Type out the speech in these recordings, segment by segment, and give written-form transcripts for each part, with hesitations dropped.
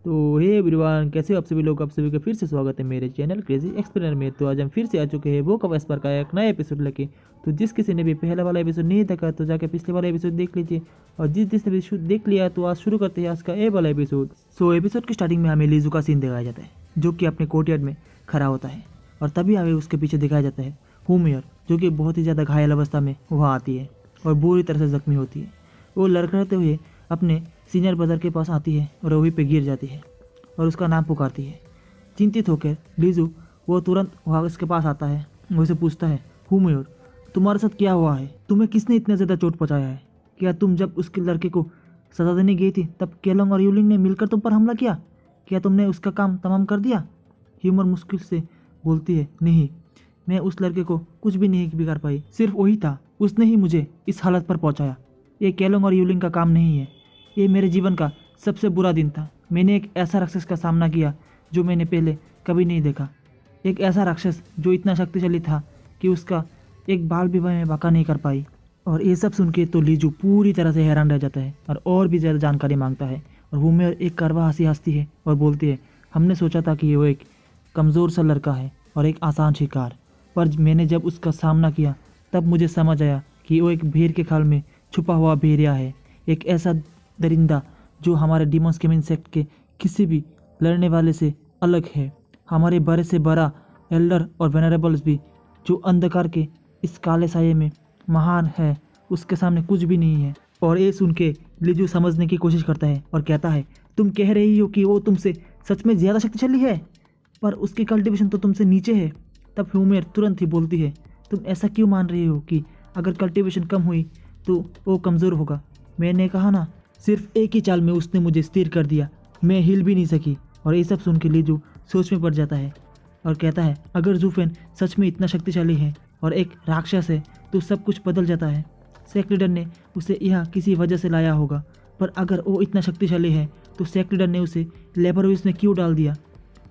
तो hey everyone, कैसे हो आप सभी लोग। आप सभी का फिर से स्वागत है मेरे चैनल क्रेजी एक्सप्लेनर में। तो आज हम फिर से आ चुके हैं वो कब एस्पर का एक नया एपिसोड लेके। तो जिस किसी ने भी पहला वाला एपिसोड नहीं देखा तो जाके पिछले वाला एपिसोड देख लीजिए, और जिसने भी देख लिया तो आज शुरू करते हैं आज का ए वाला एपिसोड। सो एपिसोड की स्टार्टिंग में हमें लीजू का सीन दिखाया जाता है, जो कि अपने कोर्टयार्ड में खड़ा होता है, और तभी हमें उसके पीछे दिखाया जाता है हुमियर, जो कि बहुत ही ज़्यादा घायल अवस्था में वहाँ आती है और बुरी तरह से जख्मी होती है। वो लड़खड़ाते हुए अपने सीनियर ब्रदर के पास आती है और वहीं पे गिर जाती है और उसका नाम पुकारती है। चिंतित होकर लीजू वो तुरंत वहाँ उसके पास आता है, वो उसे पूछता है, हुमियर, तुम्हारे साथ क्या हुआ है? तुम्हें किसने इतना ज़्यादा चोट पहुँचाया है? क्या तुम जब उसके लड़के को सजा देने गई थी तब केलोंग और यूलिंग ने मिलकर तुम पर हमला किया? क्या तुमने उसका काम तमाम कर दिया? ह्यूमर मुश्किल से बोलती है, नहीं, मैं उस लड़के को कुछ भी नहीं बिगाड़ पाई, सिर्फ वही था, उसने ही मुझे इस हालत पर पहुँचाया। ये केलोंग और यूलिंग का काम नहीं है, ये मेरे जीवन का सबसे बुरा दिन था। मैंने एक ऐसा राक्षस का सामना किया जो मैंने पहले कभी नहीं देखा, एक ऐसा राक्षस जो इतना शक्तिशाली था कि उसका एक बाल भी मैं बाका नहीं कर पाई। और ये सब सुन के तो लीजू पूरी तरह से हैरान रह जाता है और भी ज़्यादा जानकारी मांगता है। और हुमियर एक कड़वा हंसी हंसती है और बोलती है, हमने सोचा था कि वो एक कमज़ोर सा लड़का है और एक आसान शिकार, पर मैंने जब उसका सामना किया तब मुझे समझ आया कि वो एक भेड़ के खाल में छुपा हुआ भेड़िया है, एक ऐसा दरिंदा जो हमारे डीमॉन्स के इंसेक्ट के किसी भी लड़ने वाले से अलग है। हमारे बड़े से बड़ा एल्डर और वेनरेबल्स भी, जो अंधकार के इस काले साये में महान है, उसके सामने कुछ भी नहीं है। और ये सुन के लीजू समझने की कोशिश करता है और कहता है, तुम कह रही हो कि वो तुमसे सच में ज़्यादा शक्तिशाली है, पर उसकी कल्टिवेशन तो तुमसे नीचे है। तब ह्यूमियर तुरंत ही बोलती है, तुम ऐसा क्यों मान रही हो कि अगर कल्टिवेशन कम हुई तो वो कमज़ोर होगा? मैंने कहा ना, सिर्फ एक ही चाल में उसने मुझे स्थिर कर दिया, मैं हिल भी नहीं सकी। और ये सब सुन के लीजू सोच में पड़ जाता है और कहता है, अगर जूफेन सच में इतना शक्तिशाली है और एक राक्षस है तो सब कुछ बदल जाता है। सेक्रेडर ने उसे यहाँ किसी वजह से लाया होगा, पर अगर वो इतना शक्तिशाली है तो सेक्रेडर ने उसे लेबरोविस में क्यों डाल दिया?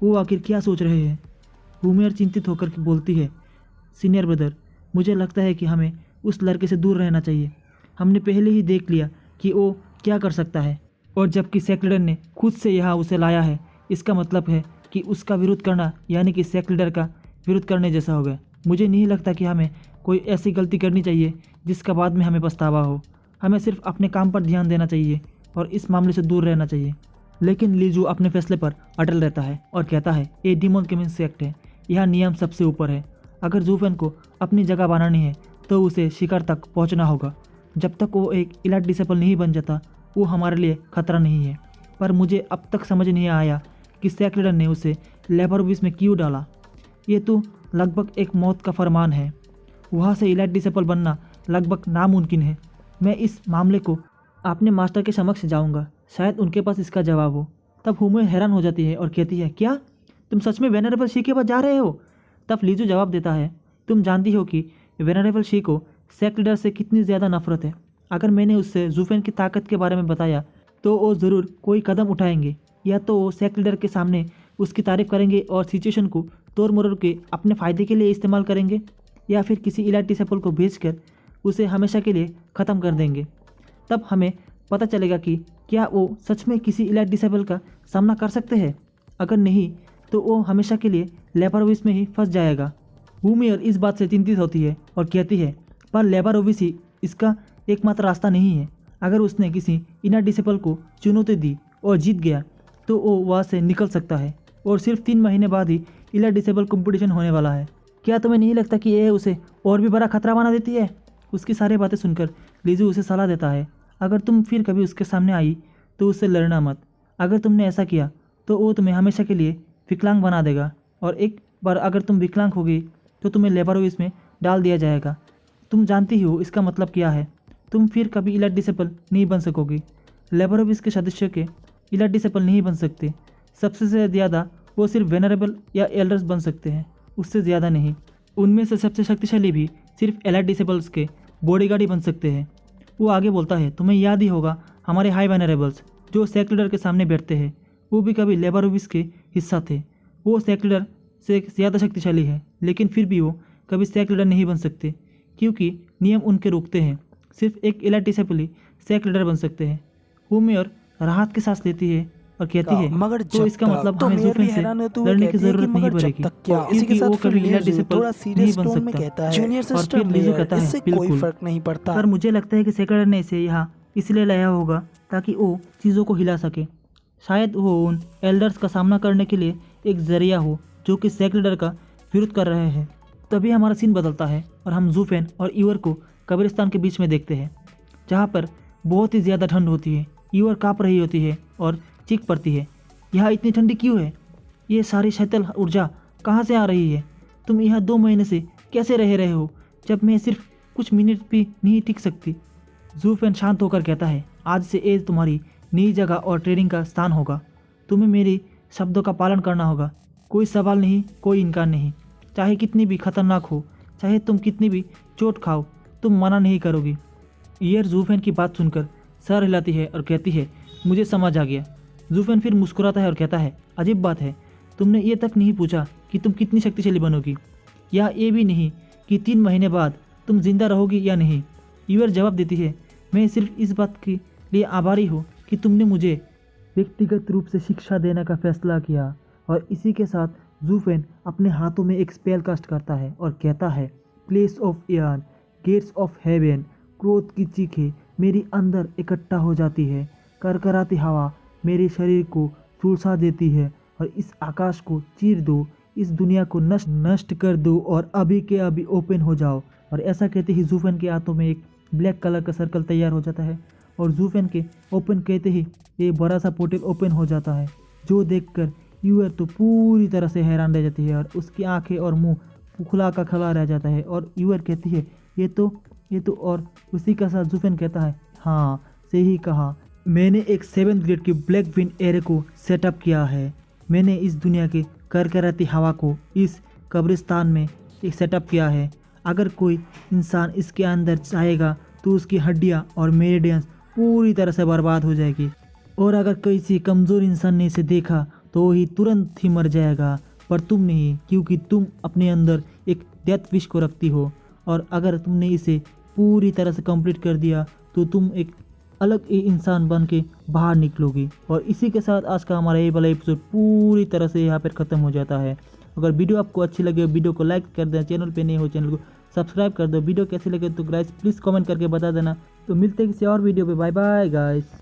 वो आखिर क्या सोच रहे हैं? हुमियर चिंतित होकर बोलती है, सीनियर ब्रदर, मुझे लगता है कि हमें उस लड़के से दूर रहना चाहिए। हमने पहले ही देख लिया कि वो क्या कर सकता है, और जबकि सेक्रेडर ने खुद से यहाँ उसे लाया है, इसका मतलब है कि उसका विरोध करना यानी कि सेक्रेडर का विरोध करने जैसा होगा। मुझे नहीं लगता कि हमें कोई ऐसी गलती करनी चाहिए जिसका बाद में हमें पछतावा हो। हमें सिर्फ अपने काम पर ध्यान देना चाहिए और इस मामले से दूर रहना चाहिए। लेकिन लीजू अपने फैसले पर अटल रहता है और कहता है, ये डीमन के इंसेक्ट है, यह नियम सबसे ऊपर है। अगर जूफेन को अपनी जगह बनानी है तो उसे शिकार तक पहुंचना होगा। जब तक वो एक इलाइट डिसेबल नहीं बन जाता वो हमारे लिए खतरा नहीं है। पर मुझे अब तक समझ नहीं आया कि सेक्रेडर ने उसे लेबरोविस में क्यों डाला। ये तो लगभग एक मौत का फरमान है। वहाँ से इलाइट डिसेबल बनना लगभग नामुमकिन है। मैं इस मामले को अपने मास्टर के समक्ष जाऊँगा, शायद उनके पास इसका जवाब हो। तब हुमियर हैरान हो जाती है और कहती है, क्या तुम सच में वेनरेबल शी के पास जा रहे हो? तब लीजू जवाब देता है, तुम जानती हो कि वेनरेबल शी को सेक्रेडर से कितनी ज़्यादा नफरत है। अगर मैंने उससे जूफेन की ताकत के बारे में बताया तो वो ज़रूर कोई कदम उठाएंगे, या तो वो सेक्रेडर के सामने उसकी तारीफ करेंगे और सिचुएशन को तोड़ मरोड़ के अपने फ़ायदे के लिए इस्तेमाल करेंगे, या फिर किसी इलाइट डिसेबल को भेजकर उसे हमेशा के लिए ख़त्म कर देंगे। तब हमें पता चलेगा कि क्या वो सच में किसी इलाइट डिसेबल का सामना कर सकते हैं। अगर नहीं तो वो हमेशा के लिए लेबरोविस में ही फंस जाएगा। हुमियर इस बात से चिंतित होती है और कहती है, पर लेबरोविस ही इसका एकमात्र रास्ता नहीं है। अगर उसने किसी इनर डिसेबल को चुनौती दी और जीत गया तो वो वहाँ से निकल सकता है, और सिर्फ 3 महीने बाद ही इनर डिसेबल कंपटीशन होने वाला है। क्या तुम्हें नहीं लगता कि यह उसे और भी बड़ा खतरा बना देती है? उसकी सारी बातें सुनकर लीजू उसे सलाह देता है, अगर तुम फिर कभी उसके सामने आई तो उससे लड़ना मत। अगर तुमने ऐसा किया तो वो तुम्हें हमेशा के लिए विकलांग बना देगा, और एक बार अगर तुम विकलांग हो गई तो तुम्हें लेबरोविस में डाल दिया जाएगा। तुम जानती हो इसका मतलब क्या है? तुम फिर कभी इलाइट डिसेबल नहीं बन सकोगी। लेबरोविस के सदस्य के इलाइट डिसेबल नहीं बन सकते। सबसे ज़्यादा वो सिर्फ वेनरेबल या एल्डर्स बन सकते हैं, उससे ज़्यादा नहीं। उनमें से सबसे शक्तिशाली भी सिर्फ इलाइट डिसेबल्स के बॉडीगार्ड ही बन सकते हैं। वो आगे बोलता है, तुम्हें याद ही होगा हमारे हाई वेनरेबल्स जो सेक्रेडर के सामने बैठते हैं, वो भी कभी लेबरोविस के हिस्सा थे। वो सेक्रेडर से ज़्यादा शक्तिशाली है, लेकिन फिर भी वो कभी सेक्रेडर नहीं बन सकते क्योंकि नियम उनके रोकते हैं। सिर्फ एक इलाइट डिसेबल ही सेक्रेडर बन सकते हैं। हुमियर राहत की सांस लेती है और कहती है मगर तो इसका मतलब तो हमें मेयर जूफेन भी से हैरान होते हुए लड़ने की कहती है कि जरूरत नहीं मगर पड़ेगी जब तक क्या इसी के क्योंकि वो साथ फिर कभी लीला लीजू डिसिपल थोड़ा नहीं सीरियस बन टोन में सकता कहता है जूनियर और सिस्टर फिर लीजू मेयर कहता है इससे कोई बिल्कुल। फर्क नहीं पड़ता। पर मुझे लगता है कि सेक्रेटरी ने इसे यहाँ इसलिए लाया होगा ताकि वो चीज़ों को हिला सके। शायद वो उन एल्डर्स का सामना करने के लिए एक जरिया हो जो कि सेक्रेटरी का विरोध कर रहे हैं। तभी हमारा सीन बदलता है और हम जूफेन और ईवर को कब्रिस्तान के बीच में देखते हैं जहाँ पर बहुत ही ज़्यादा ठंड होती है। ईवर काँप रही होती है और चीख पड़ती है, यहाँ इतनी ठंडी क्यों है? ये सारी शीतल ऊर्जा कहाँ से आ रही है? तुम यहाँ 2 महीने से कैसे रह रहे हो जब मैं सिर्फ कुछ मिनट भी नहीं टिक सकती? जूफेन शांत होकर कहता है, आज से ये तुम्हारी नई जगह और ट्रेनिंग का स्थान होगा। तुम्हें मेरी शब्दों का पालन करना होगा। कोई सवाल नहीं, कोई इनकार नहीं। चाहे कितनी भी खतरनाक हो, चाहे तुम कितनी भी चोट खाओ, तुम मना नहीं करोगी। ईयर जूफेन की बात सुनकर सर हिलाती है और कहती है, मुझे समझ आ गया। जूफेन फिर मुस्कुराता है और कहता है, अजीब बात है, तुमने ये तक नहीं पूछा कि तुम कितनी शक्तिशाली बनोगी, या ये भी नहीं कि 3 महीने बाद तुम जिंदा रहोगी या नहीं। ईयर जवाब देती है, मैं सिर्फ इस बात के लिए आभारी हूँ कि तुमने मुझे व्यक्तिगत रूप से शिक्षा देने का फैसला किया। और इसी के साथ जूफेन अपने हाथों में एक स्पेल कास्ट करता है और कहता है, place of air, gates of heaven. क्रोध की चीखें मेरी अंदर इकट्ठा हो जाती है, करकराती हवा मेरे शरीर को झुलसा देती है और इस आकाश को चीर दो, इस दुनिया को नष्ट कर दो और अभी के अभी ओपन हो जाओ। और ऐसा कहते ही जूफेन के हाथों में एक ब्लैक कलर का सर्कल तैयार हो जाता है और जूफेन के ओपन कहते ही ये बड़ा सा पोर्टल ओपन हो जाता है, जो देखकर ईवर तो पूरी तरह से हैरान रह जाती है और उसकी आंखें और मुंह खुला का खला रह जाता है। और ईवर कहती है, ये तो और उसी का साथ जूफेन कहता है, हाँ सही कहा, मैंने एक 7th ग्रेड की ब्लैक विंड एरे को सेटअप किया है। मैंने इस दुनिया के करकराती हवा को इस कब्रिस्तान में एक सेटअप किया है। अगर कोई इंसान इसके अंदर जाएगा तो उसकी हड्डियाँ और मेरिडियंस पूरी तरह से बर्बाद हो जाएगी, और अगर किसी कमज़ोर इंसान ने इसे देखा तो ही तुरंत ही मर जाएगा। पर तुम नहीं, क्योंकि तुम अपने अंदर एक डेथ विश को रखती हो, और अगर तुमने इसे पूरी तरह से कंप्लीट कर दिया तो तुम एक अलग ही इंसान बन के बाहर निकलोगी। और इसी के साथ आज का हमारा ये वाला एपिसोड पूरी तरह से यहाँ पर ख़त्म हो जाता है। अगर वीडियो आपको अच्छी लगे, वीडियो को लाइक कर दें, चैनल पे नहीं हो चैनल को सब्सक्राइब कर दो। वीडियो कैसे लगे तो गाइस प्लीज़ कमेंट करके बता देना। तो मिलते हैं किसी और वीडियो पे। Bye bye guys.